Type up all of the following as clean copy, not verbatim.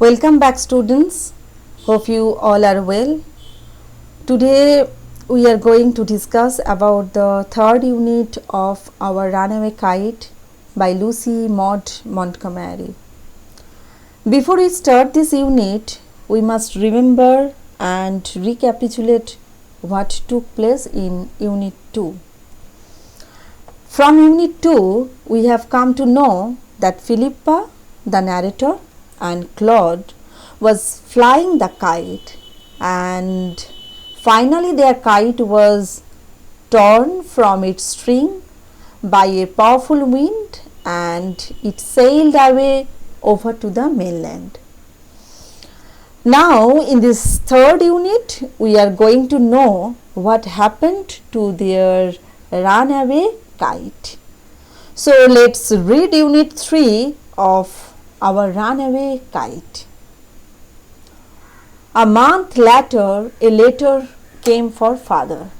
Welcome back, students. Hope you all are well. Today we are going to discuss about the third unit of our Runaway Kite by Lucy Maud Montgomery. Before we start this unit, we must remember and recapitulate what took place in Unit 2. From Unit 2, we have come to know that Philippa, the narrator, and Claude was flying the kite, and finally their kite was torn from its string by a powerful wind and it sailed away over to the mainland. Now in this third unit we are going to know what happened to their runaway kite. So let's read Unit 3 of our Runaway Kite. A month later, a letter came for father.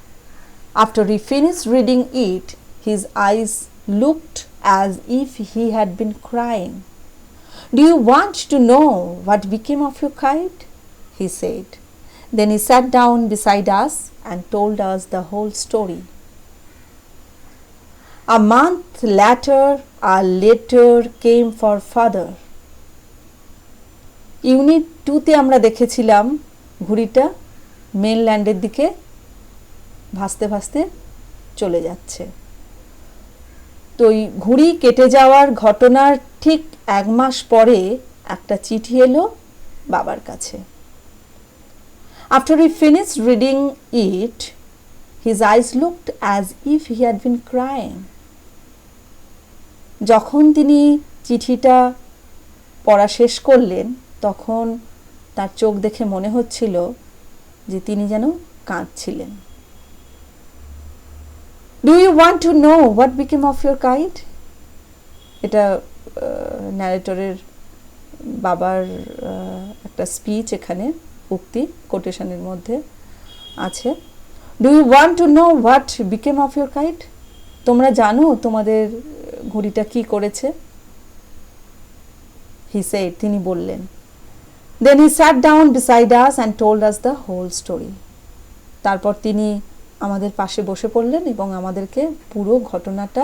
After he finished reading it, his eyes looked as if he had been crying. "Do you want to know what became of your kite?" he said. Then he sat down beside us and told us the whole story. A month later, a letter came for father. Unit 2তে আমরা দেখেছিলাম ঘুড়িটা মেনল্যান্ডের দিকে ভাসতে ভাসতে চলে যাচ্ছে। তো এই ঘুড়ি কেটে যাওয়ার ঘটনার ঠিক এক মাস পরে একটা চিঠি এলো বাবার কাছে। After he finished reading it, his eyes looked as if he had been crying. যখন তিনি চিঠিটা পড়া শেষ করলেন তখন তার চোখ দেখে মনে হচ্ছিল যে তিনি যেন কাঁদছিলেন। Do you want to know what became of your kite? এটা ন্যারেটরের বাবার একটা স্পিচ, এখানে উক্তি কোটেশনের মধ্যে আছে। Do you want to know what became of your kite? তোমরা জানো তোমাদের ঘুড়িটা কি করেছে? He said, তিনি বললেন। Then he sat down beside us and told us the whole story. তারপর তিনি আমাদের পাশে বসে পড়লেন এবং আমাদেরকে পুরো ঘটনাটা,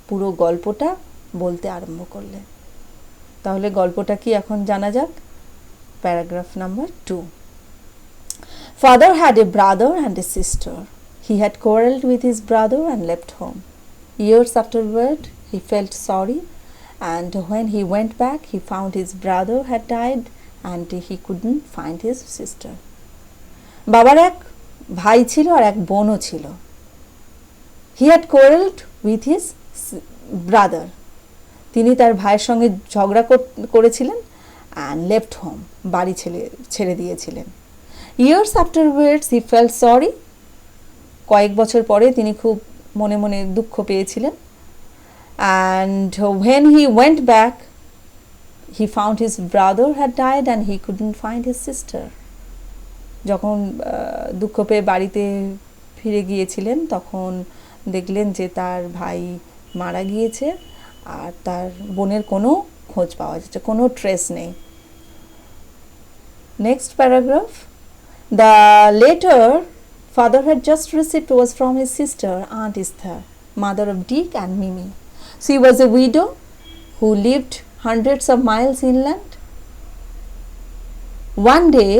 পুরো গল্পটা বলতে আরম্ভ করলেন। তাহলে গল্পটা কি এখন জানা যাক। Paragraph number 2. Father had a brother and a sister. He had quarreled with his brother and left home. Years afterward, he felt sorry, and when he went back, he found his brother had died and he couldn't find his sister. বাবার এক ভাই ছিল আর এক বোনও ছিল। He had quarreled with his brother. তিনি তার ভাইয়ের সঙ্গে ঝগড়া করেছিলেন and left home. বাড়ি ছেড়ে দিয়েছিলেন। Years afterwards, he felt sorry. কয়েক বছর পরে তিনি খুব মনে মনে দুঃখ পেয়েছিলেন। And when he went back, he found his brother had died and he couldn't find his sister. যখন দুঃখ পেয়ে বাড়িতে ফিরে গিয়েছিলেন তখন দেখলেন যে তার ভাই মারা গিয়েছে আর তার বোনের কোনো খোঁজ পাওয়া যাচ্ছে, কোনো ট্রেস নেই। Next paragraph. The letter father had just received was from his sister, Aunt Esther, mother of Dick and Mimi. She was a widow who lived hundreds of miles inland. One day,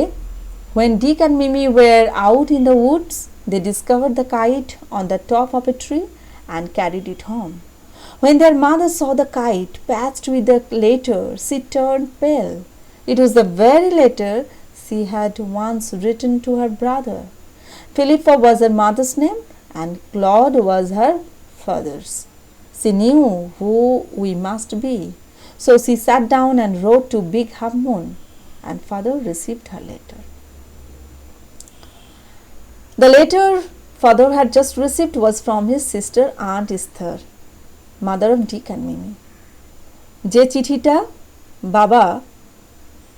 when Dick and Mimi were out in the woods, they discovered the kite on the top of a tree and carried it home. When their mother saw the kite patched with the letter, she turned pale. It was the very letter she had once written to her brother. Philippa was her mother's name and Claude was her father's. She knew who we must be. So she sat down and wrote to Big Half Moon, and father received her letter. The letter father had just received was from his sister Aunt Esther, mother of Dick and Mimi. যে চিঠিটা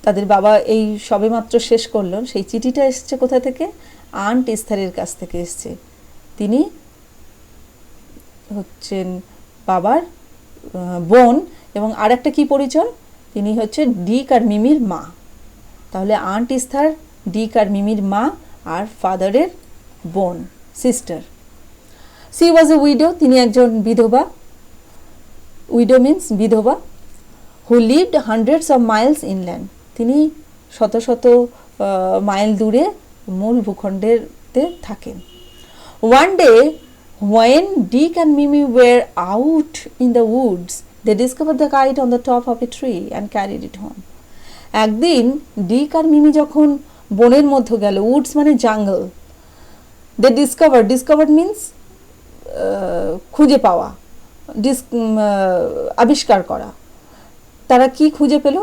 তাদের বাবা এই সবেমাত্র শেষ করলেন, সেই চিঠিটা এসেছে কোথা থেকে? আন্ট ইস্থারের কাছ থেকে এসেছে। তিনি হচ্ছেন বাবার বোন এবং আরেকটা কি পরিচয়, তিনি হচ্ছে ডিক আর মিমির মা। তাহলে আন্ট ইস্থার ডিক আর মিমির মা আর ফাদারের বোন, sister. C was a widow, তিনি একজন বিধবা, উইডো মিন্স বিধবা, who lived hundreds of Miles inland, তিনি শত শত মাইল দূরে মূল ভূখণ্ডেতে থাকেন। One day when Dick and Mimi were out in the woods, they discovered the kite on the top of a tree and carried it home. একদিন ডিক আর মিমি যখন বনের মধ্যে গেল, উডস মানে জাঙ্গল, দে ডিসকভার্ড মিন্স খুঁজে পাওয়া, আবিষ্কার করা। তারা কি খুঁজে পেল?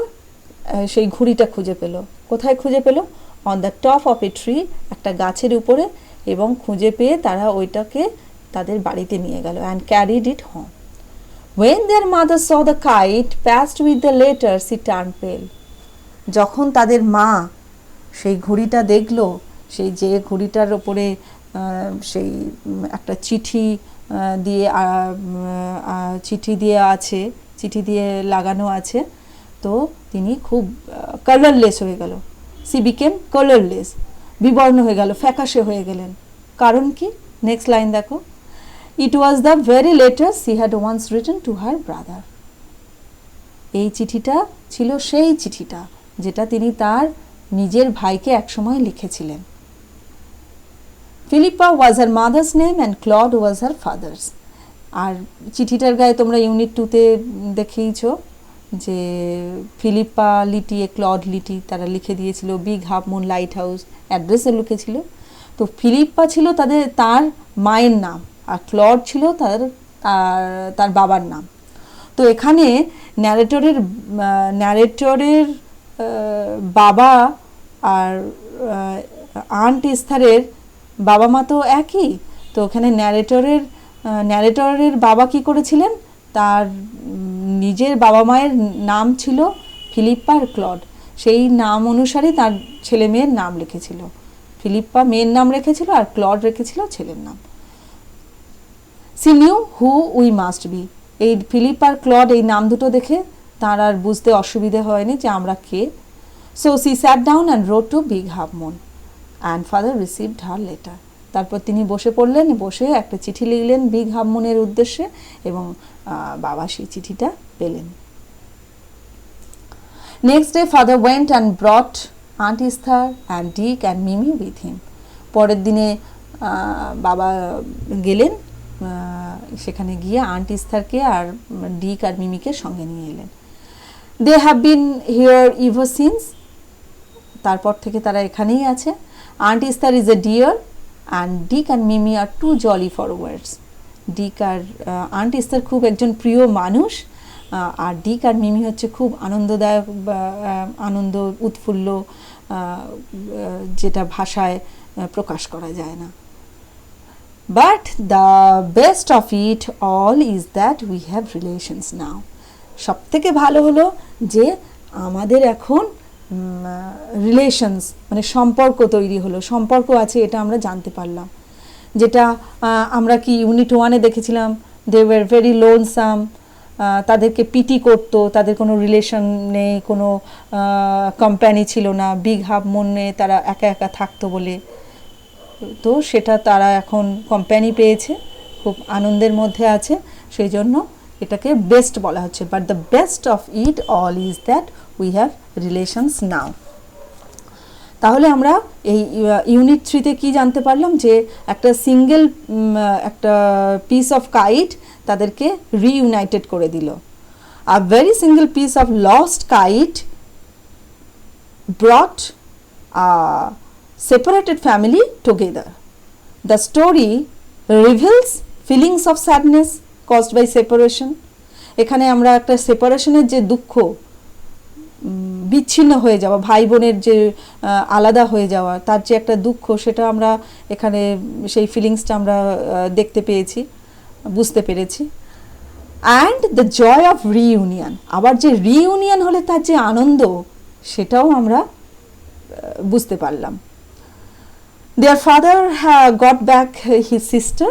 সেই ঘুড়িটা খুঁজে পেল। কোথায় খুঁজে পেল? On the top of a tree, একটা গাছের উপরে, এবং খুঁজে পেয়ে তারা ওইটাকে তাদের বাড়িতে নিয়ে গেল, and carried it home. When their mother saw the kite passed with the letter, she turn pale. যখন তাদের মা সেই ঘুড়িটা দেখলো, সেই যে ঘুড়িটার ওপরে সেই একটা চিঠি দিয়ে আছে, চিঠি দিয়ে লাগানো আছে, তো তিনি খুব কালারলেস হয়ে গেল। সি বিকেম কালারলেস, বিবর্ণ হয়ে গেল, ফ্যাকাশে হয়ে গেলেন। কারণ কি? নেক্সট লাইন দেখো, it was the very letter she had once written to her brother. এই চিঠিটা ছিল সেই চিঠিটা যেটা তিনি তার নিজের ভাইকে একসময় লিখেছিলেন। Philippa was her mother's name and Claude was her father's. আর চিঠিটার গায়ে তোমরা ইউনিট 2-তে দেখেইছ যে ফিলিপ্পা লিটি এ ক্লড লিটি তারা লিখে দিয়েছিল, big half moon lighthouse অ্যাড্রেসে লিখেছিল। তো ফিলিপ্পা ছিল তার মায়ের নাম, আর ক্লড ছিল তার বাবার নাম। তো এখানে ন্যারেটরের বাবা আর আন্ট ইস্থারের বাবা মা তো একই। তো ওখানে ন্যারেটরের বাবা কি করেছিলেন? তার নিজের বাবা মায়ের নাম ছিল ফিলিপ্পা আর ক্লড, সেই নাম অনুসারে তার ছেলে মেয়ের নাম লিখেছিল। ফিলিপ্পা মেয়ের নাম রেখেছিল আর ক্লড রেখেছিল ছেলের নাম। See new who we must be. এই ফিলিপ আর ক্লড এই নাম দুটো দেখে তার আর বুঝতে অসুবিধে হয়নি যে আমরা কে। So she sat down and rode to big half moon and father received her letter. তারপর তিনি বসে পড়লেন, বসে একটা চিঠি লিখলেন বিগ হাফ মুনের উদ্দেশ্যে, এবং বাবা সেই চিঠিটা পেলেন। Next day father went and brought aunt Esther and Dick and Mimi with him. পরের দিনে বাবা গেলেন, সেখানে গিয়ে আন্ট ইস্থারকে আর ডিক আর মিমিকে সঙ্গে নিয়ে এলেন। They have been here ever since. তারপর থেকে তারা এখানেই আছে। Aunt Esther is a dear and Dick and Mimi are too jolly for words. Dick আর আন্ট ইস্থার খুব একজন প্রিয় মানুষ, আর ডিক আর মিমি হচ্ছে খুব আনন্দদায়ক, আনন্দ উৎফুল্ল, যেটা ভাষায় প্রকাশ করা যায় না। But the best of it all is that we have relations now. সব থেকে ভালো হলো যে আমাদের এখন রিলেশনস মানে সম্পর্ক তৈরি হলো, সম্পর্ক আছে, এটা আমরা জানতে পারলাম। যেটা আমরা কি ইউনিট 1-এ দেখেছিলাম, দে ওয়ার ভেরি লোনসাম, তাদেরকে পিটি করতো, তাদের কোনো রিলেশন নেই, কোনো কোম্পানি ছিল না, বিগ হাফ মুনে তারা একা একা থাকতো বলে। তো সেটা তারা এখন কোম্পানি পেয়েছে, খুব আনন্দের মধ্যে আছে, সেই জন্য এটাকে বেস্ট বলা হচ্ছে। But the best of it all is that we have relations now. তাহলে আমরা এই ইউনিট 3-তে কি জানতে পারলাম? যে একটা সিঙ্গেল একটা পিস অফ কাইট তাদেরকে রিইউনাইটেড করে দিল। A very single piece of lost kite ব্রট separated family together. The story reveals feelings of sadness caused by separation. এখানে আমরা একটা সেপারেশনের যে দুঃখ, বিচ্ছিন্ন হয়ে যাওয়া, ভাই বোনের যে আলাদা হয়ে যাওয়া, তার যে একটা দুঃখ, সেটা আমরা এখানে সেই ফিলিংসটা আমরা দেখতে পেয়েছি, বুঝতে পেরেছি। And the joy of reunion, আবার যে রিইউনিয়ন হলে তার যে আনন্দ, সেটাও আমরা বুঝতে পারলাম। Their father got back his sister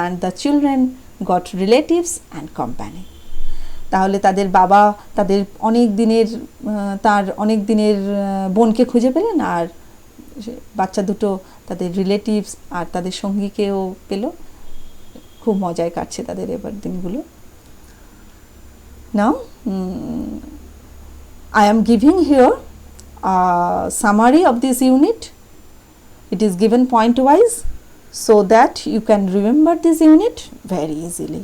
and the children got relatives and company. তাহলে তাদের বাবা তাদের তার অনেক দিনের বোনকে খুঁজে পেলেন, আর বাচ্চা দুটো তাদের রিলেটিভস আর তাদের সঙ্গীকেও পেল। খুব মজায় কাটছে তাদের এবার দিনগুলো। নাও I am giving here a summary of this unit. It is given point wise so that you can remember this unit very easily.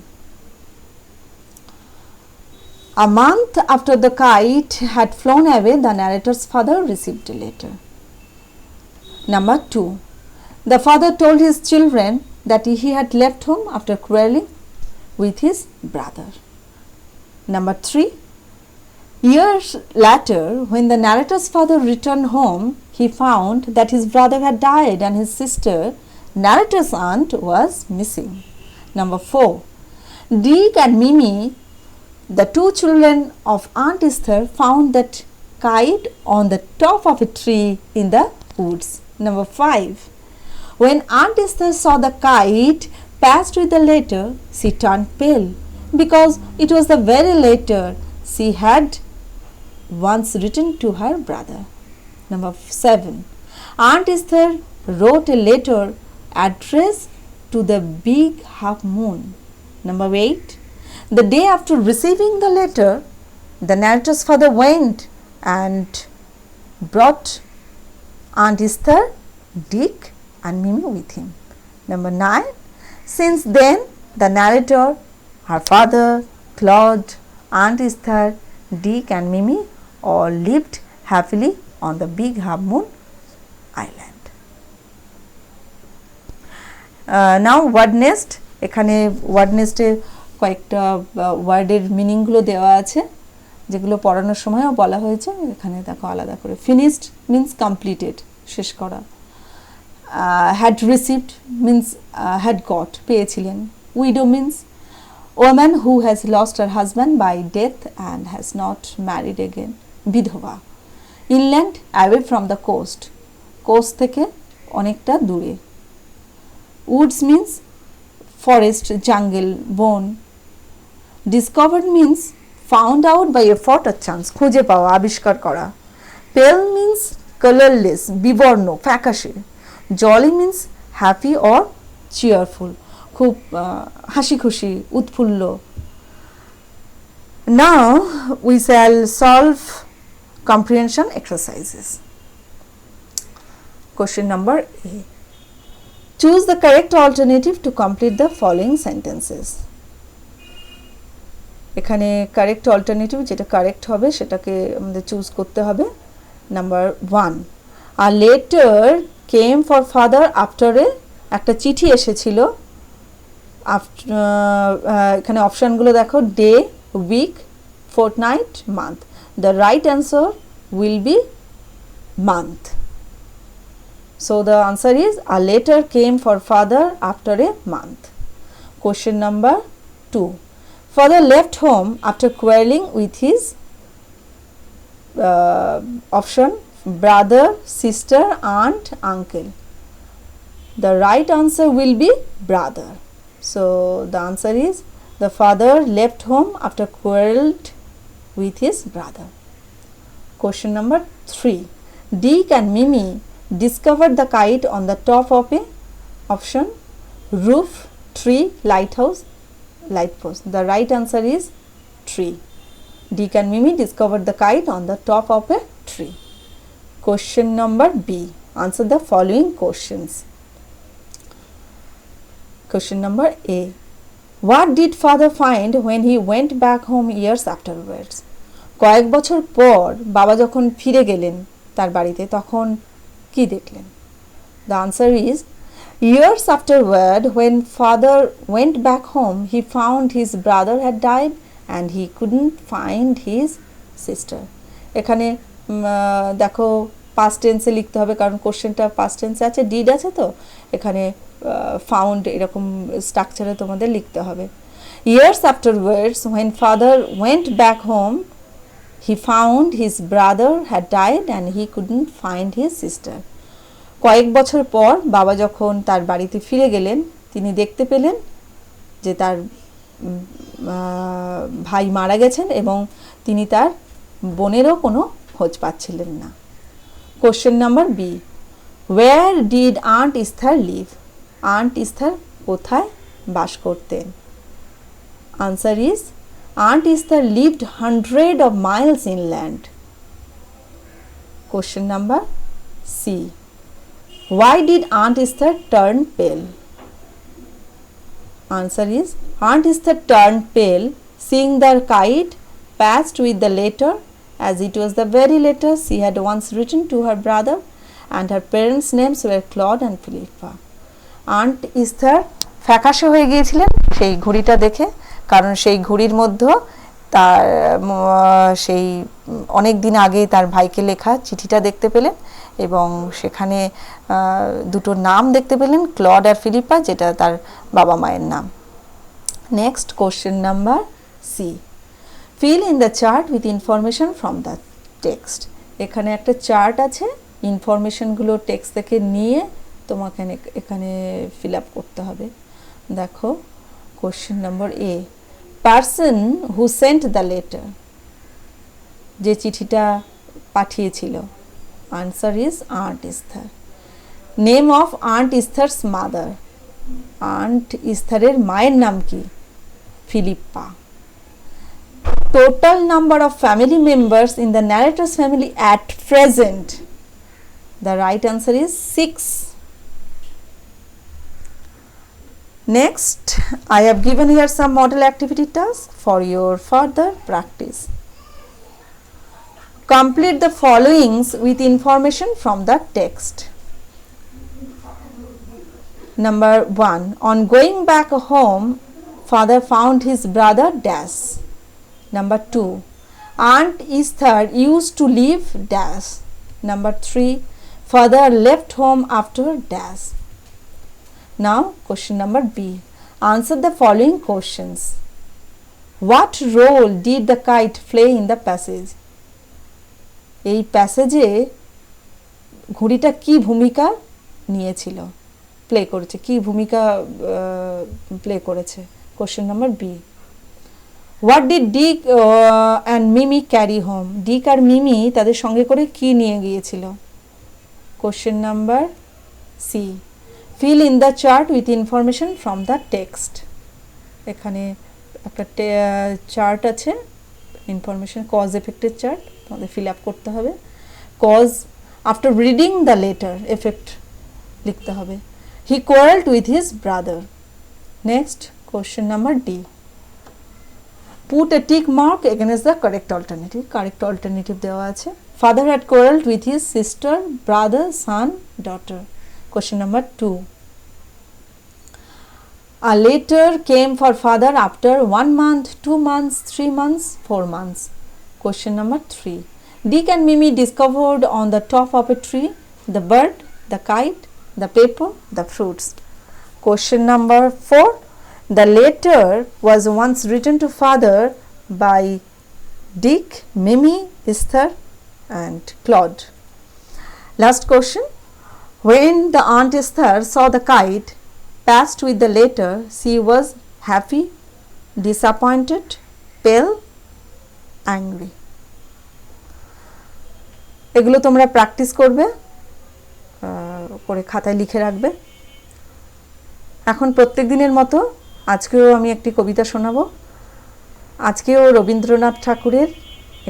A month after the kite had flown away, the narrator's father received a letter. Number 2. The father told his children that he had left home after quarreling with his brother. Number 3. Years later, when the narrator's father returned home, he found that his brother had died and his sister, narrator's aunt, was missing. Number 4. Dick and Mimi, the two children of Aunt Esther, found that kite on the top of a tree in the woods. Number 5. When Aunt Esther saw the kite passed with the letter, she turned pale because it was the very letter she had once written to her brother. Number 7. Aunt Esther wrote a letter addressed to the big half moon. Number 8. The day after receiving the letter, the narrator's father went and brought Aunt Esther, Dick and Mimi with him. Number 9. Since then, the narrator, her father, Claude, Aunt Esther, Dick and Mimi all lived happily on the big half moon island. Now word nest. এখানে word নেস্টে কয়েকটা ওয়ার্ডের মিনিংগুলো দেওয়া আছে, যেগুলো পড়ানোর সময়ও বলা হয়েছে। এখানে দেখো আলাদা করে। ফিনিশড মিন্স কমপ্লিটেড, শেষ করা। Had received means had got, পেয়েছিলেন। Widow means woman who has lost her husband by death and has not married again, বিধবা। inland, away from the coast, coast থেকে অনেকটা দূরে। woods means forest, jungle, bone। discovered means found out by effort or chance, খুঁজে পাওয়া, আবিষ্কার করা। pale means colorless, বিবর্ণ, ফ্যাকাশে। jolly means happy or cheerful, খুব হাসি খুশি, উৎফুল্ল। Now we shall solve comprehension exercises. Question number A. Choose the correct alternative to complete the following sentences. এখানে কারেক্ট অল্টারনেটিভ, যেটা কারেক্ট হবে সেটাকে আমাদের চুজ করতে হবে। Number 1. A letter came for father after একটা চিঠি এসেছিল। এখানে অপশনগুলো দেখো, day, week, fortnight, month. The right answer will be month. So the answer is a letter came for father after a month. Question number 2. Father left home after quarreling with his option brother, sister, aunt, uncle. The right answer will be brother. So the answer is the father left home after quarreled with his brother. Question number 3. Dick and Mimi discovered the kite on the top of a option roof, tree, lighthouse, light post. The right answer is tree. Dick and Mimi discovered the kite on the top of a tree. Question number B. Answer the following questions. Question number A. What did father find when he went back home years afterwards? কয়েক বছর পর বাবা যখন ফিরে গেলেন তার বাড়িতে, তখন কি দেখলেন? The answer is years afterward, when father went back home, he found his brother had died and he couldn't find his sister. এখানে দেখো পাস্ট টেন্সে লিখতে হবে, কারণ কোশ্চেনটা পাস্ট টেন্সে আছে, ডিড আছে, তো এখানে ফাউন্ড এরকম স্ট্রাকচারে তোমাদের লিখতে হবে। years afterwards, when father went back home, he found his brother had died and he couldn't find his sister. কয়েক বছর পর বাবা যখন তার বাড়িতে ফিরে গেলেন, তিনি দেখতে পেলেন যে তার ভাই মারা গেছেন এবং তিনি তার বোনেরও কোনো খোঁজ পাচ্ছিলেন না। Question number B, where did aunt Esther live? Aunt Esther কোথায় বাস করতেন? Answer is aunt Esther lived 100 of miles inland. Question number C, why did Aunt Esther turn pale? Answer is Aunt Esther turned pale seeing the kite passed with the letter, as it was the very letter she had once written to her brother, and her parents' names were Claude and Philippa. Aunt Esther ফ্যাকাশে হয়ে গিয়েছিলেন সেই ঘড়িটা দেখে, কারণ সেই ঘড়ির মধ্যে তার সেই অনেক দিন আগে তার ভাইকে লেখা চিঠিটা দেখতে পেলেন এবং সেখানে দুটো নাম দেখতে পেলেন, ক্লড আর ফিলিপা, যেটা তার বাবা মায়ের নাম। Next question number C, fill in the chart with information from the text. এখানে একটা চার্ট আছে, ইনফরমেশনগুলো টেক্সট থেকে নিয়ে তোমাকে এখানে ফিল আপ করতে হবে। দেখো question number A, person who sent the letter, যে চিঠিটা পাঠিয়েছিল। Answer is aunt Esther. Name of aunt Esther's mother, aunt ইস্থারের মায়ের নাম কি? Philippa. Total number of family members in the narrator's family at present, the right answer is 6. Next, I have given here some model activity tasks for your further practice. Complete the followings with information from the text. Number 1, on going back home, father found his brother dash. Number 2, Aunt Esther used to live dash. Number 3, father left home after dash. Now question number B, answer the following questions. What role did the kite play in the passage? এই প্যাসেজে ঘড়িটা কি ভূমিকা নিয়েছিল, play করেছে, কি ভূমিকা play করেছে? Question number B, what did Dick and Mimi carry home? Dick আর মিমি তাদের সঙ্গে করে কি নিয়ে গিয়েছিল? Question number C, fill in the chart with information from the text. এখানে একটা চার্ট আছে, ইনফরমেশন কজ এফেক্টের চার্ট, তোমাদের ফিল আপ করতে হবে। Cause, after reading the letter, effect লিখতে হবে। He quarrelled with his brother. Next question number D, put a tick mark against the correct alternative. Correct alternative দেওয়া আছে। Father had quarrelled with his sister, brother, son, daughter. Question number 2, a letter came for father after 1 month, 2 months, 3 months, 4 months. Question number 3, Dick and Mimi discovered on the top of a tree the bird, the kite, the paper, the fruits. Question number 4, the letter was once written to father by Dick, Mimi, Esther and Claude. Last question, when the Aunt Esther saw the kite passed with the letter, she was happy, disappointed, pale, angry. এগুলো তোমরা practice করবে, করে খাতায় লিখে রাখবে। এখন প্রত্যেক দিনের মতো আজকেও আমি একটি কবিতা শোনাবো। আজকেও রবীন্দ্রনাথ ঠাকুরের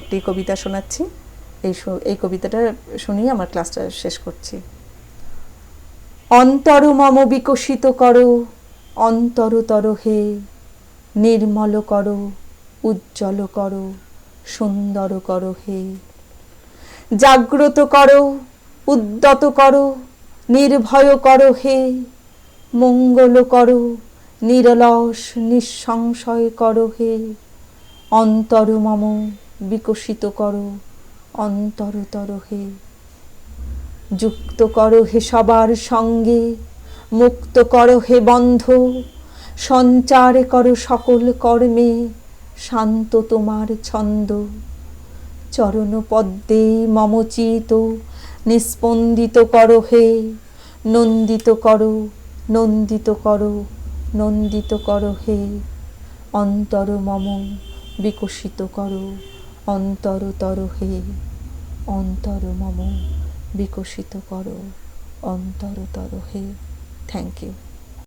একটি কবিতা শোনাচ্ছি। এই কবিতাটা শুনিয়ে আমার ক্লাসটা শেষ করছি। অন্তর মম বিকশিত করো, অন্তরতর হে, নির্মল করো, উজ্জ্বল করো, সুন্দর করো হে। জাগ্রত করো, উদ্যত করো, নির্ভয় করো হে। মঙ্গল করো, নিরলস নিঃসংশয় করো হে। অন্তর মম বিকশিত করো, অন্তরতর হে। যুক্ত করো হে সবার সঙ্গে, মুক্ত করো হে বন্ধ। সঞ্চার করো সকল কর্মে, শান্ত তোমার ছন্দ। চরণ পদ্মে মম চিত, নিস্পন্দিত করো হে। নন্দিত করো, নন্দিত করো, নন্দিত করো হে। অন্তর মম বিকশিত করো, অন্তরতর হে, অন্তর মম বিকশিত করো, অন্তরতর হে। Thank you.